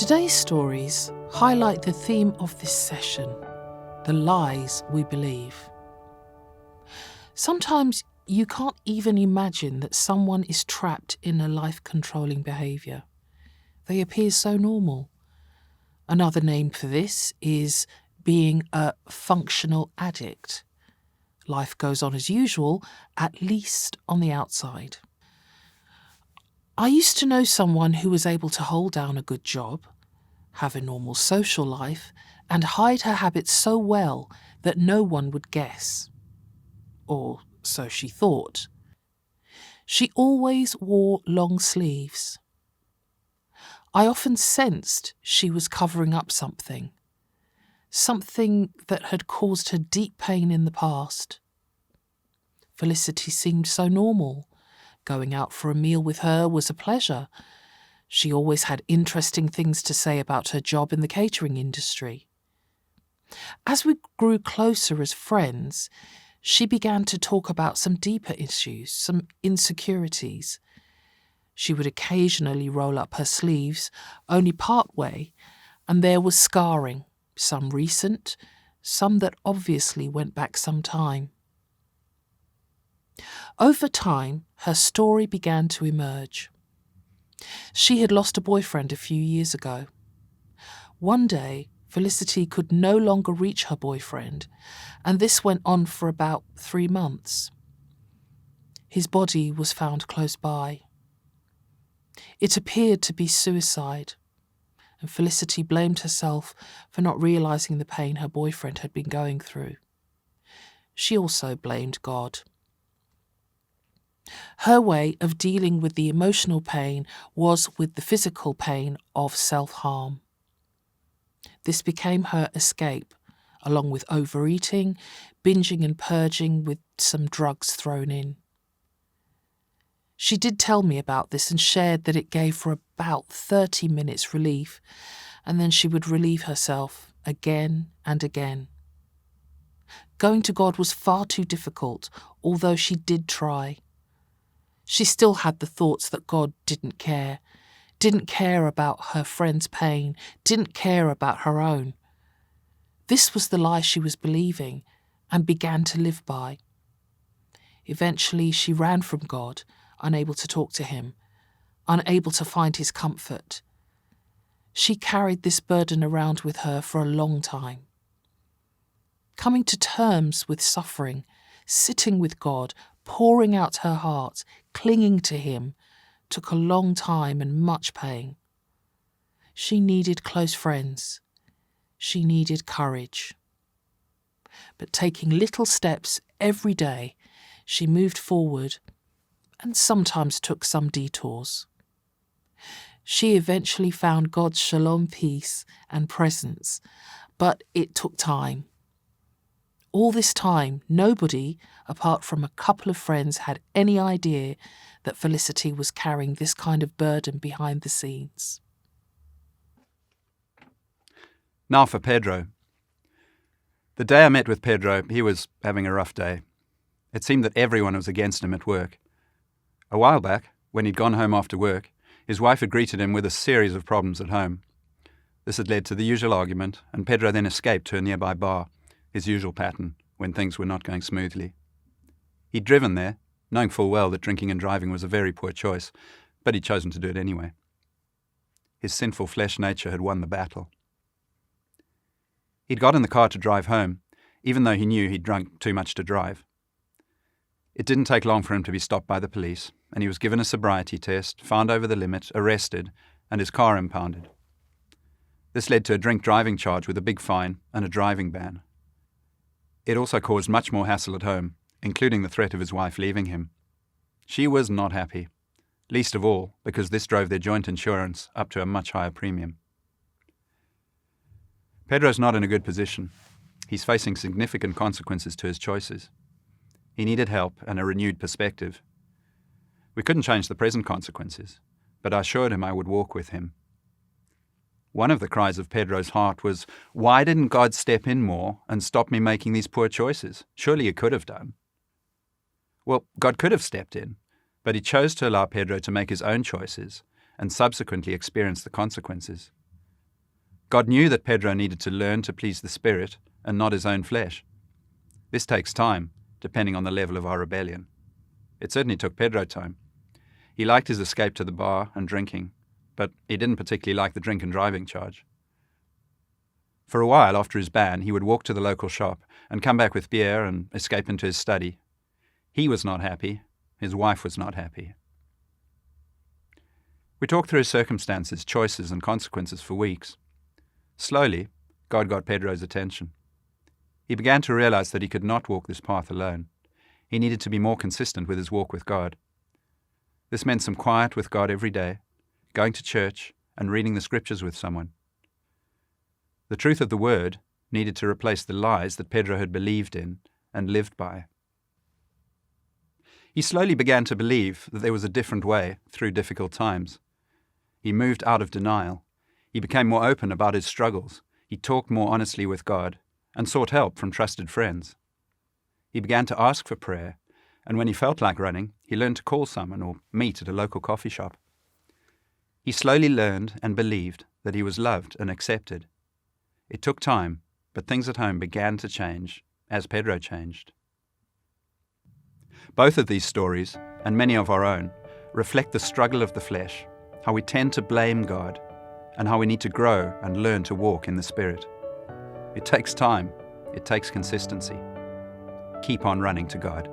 Today's stories highlight the theme of this session, the lies we believe. Sometimes you can't even imagine that someone is trapped in a life-controlling behaviour. They appear so normal. Another name for this is being a functional addict. Life goes on as usual, at least on the outside. I used to know someone who was able to hold down a good job, have a normal social life, and hide her habits so well that no one would guess. Or so she thought. She always wore long sleeves. I often sensed she was covering up something that had caused her deep pain in the past. Felicity seemed so normal. Going out for a meal with her was a pleasure. She always had interesting things to say about her job in the catering industry. As we grew closer as friends, she began to talk about some deeper issues, some insecurities. She would occasionally roll up her sleeves, only part way, and there was scarring, some recent, some that obviously went back some time. Over time, her story began to emerge. She had lost a boyfriend a few years ago. One day, Felicity could no longer reach her boyfriend, and this went on for about 3 months. His body was found close by. It appeared to be suicide, and Felicity blamed herself for not realising the pain her boyfriend had been going through. She also blamed God. Her way of dealing with the emotional pain was with the physical pain of self-harm. This became her escape, along with overeating, binging and purging with some drugs thrown in. She did tell me about this and shared that it gave her about 30 minutes relief, and then she would relieve herself again and again. Going to God was far too difficult, although she did try. She still had the thoughts that God didn't care about her friend's pain, didn't care about her own. This was the lie she was believing and began to live by. Eventually, she ran from God, unable to talk to him, unable to find his comfort. She carried this burden around with her for a long time. Coming to terms with suffering, sitting with God, pouring out her heart, clinging to him, took a long time and much pain. She needed close friends. She needed courage. But taking little steps every day, she moved forward and sometimes took some detours. She eventually found God's shalom peace and presence, but it took time. All this time, nobody, apart from a couple of friends, had any idea that Felicity was carrying this kind of burden behind the scenes. Now for Pedro. The day I met with Pedro, he was having a rough day. It seemed that everyone was against him at work. A while back, when he'd gone home after work, his wife had greeted him with a series of problems at home. This had led to the usual argument, and Pedro then escaped to a nearby bar, his usual pattern when things were not going smoothly. He'd driven there, knowing full well that drinking and driving was a very poor choice, but he'd chosen to do it anyway. His sinful flesh nature had won the battle. He'd got in the car to drive home, even though he knew he'd drunk too much to drive. It didn't take long for him to be stopped by the police, and he was given a sobriety test, found over the limit, arrested, and his car impounded. This led to a drink-driving charge with a big fine and a driving ban. It also caused much more hassle at home, including the threat of his wife leaving him. She was not happy, least of all because this drove their joint insurance up to a much higher premium. Pedro's not in a good position. He's facing significant consequences to his choices. He needed help and a renewed perspective. We couldn't change the present consequences, but I assured him I would walk with him. One of the cries of Pedro's heart was, "Why didn't God step in more and stop me making these poor choices? Surely he could have done." Well, God could have stepped in, but he chose to allow Pedro to make his own choices and subsequently experience the consequences. God knew that Pedro needed to learn to please the Spirit and not his own flesh. This takes time, depending on the level of our rebellion. It certainly took Pedro time. He liked his escape to the bar and drinking, but he didn't particularly like the drink and driving charge. For a while after his ban, he would walk to the local shop and come back with beer and escape into his study. He was not happy. His wife was not happy. We talked through his circumstances, choices, and consequences for weeks. Slowly, God got Pedro's attention. He began to realize that he could not walk this path alone. He needed to be more consistent with his walk with God. This meant some quiet with God every day, going to church, and reading the scriptures with someone. The truth of the word needed to replace the lies that Pedro had believed in and lived by. He slowly began to believe that there was a different way through difficult times. He moved out of denial. He became more open about his struggles. He talked more honestly with God and sought help from trusted friends. He began to ask for prayer, and when he felt like running, he learned to call someone or meet at a local coffee shop. He slowly learned and believed that he was loved and accepted. It took time, but things at home began to change as Pedro changed. Both of these stories, and many of our own, reflect the struggle of the flesh, how we tend to blame God, and how we need to grow and learn to walk in the Spirit. It takes time. It takes consistency. Keep on running to God.